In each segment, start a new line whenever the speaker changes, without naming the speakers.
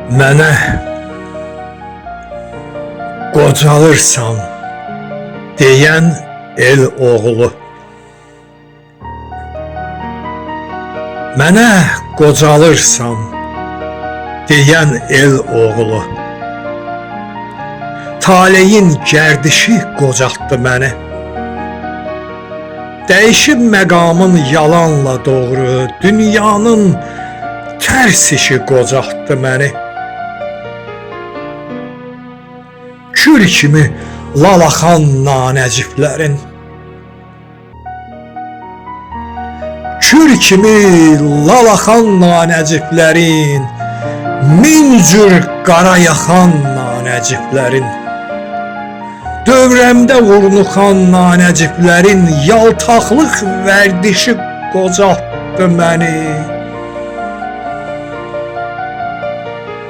Mənə qocalırsan deyən el oğlu. Mənə qocalırsan deyən el oğlu. Taleyin gərdişi qocaltdı məni. Dəyişib məqamın yalanla doğru, dünyanın tərs işi qocaltdı məni. Kür kimi lalaxan nanəciflərin, kür kimi lalaxan nanəciflərin, min cür qara yaxan nanəciflərin, dövrəmdə vurnuxan nanəciflərin yaltaqlıq vərdişi qocaltdı məni.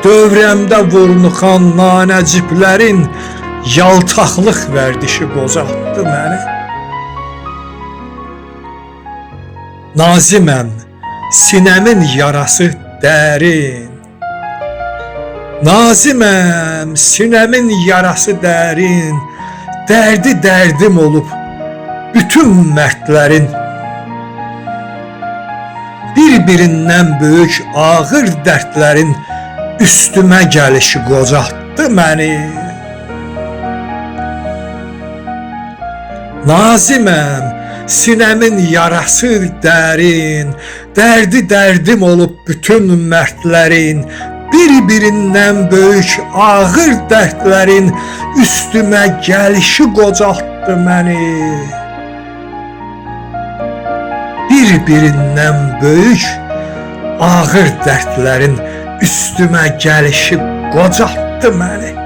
Dövrəmdə vurnuxan nanəciflərin yaltaqlıq vərdişi qocaltdı məni. Naziməm, sinəmin yarası dərin. Naziməm, sinəmin yarası dərin. Dərdi dərdim olub bütün mərdlərin. Bir-birindən böyük ağır dərdlərin üstümə gəlişi qocaltdı məni. Naziməm, sinəmin yarası dərin. Dərdi dərdim olub bütün mərdlərin. Bir-birindən böyük ağır dərdlərin üstümə gəlişi qocaltdı məni. Bir-birindən böyük ağır dərdlərin üstümə gəlişi qocaltdı məni.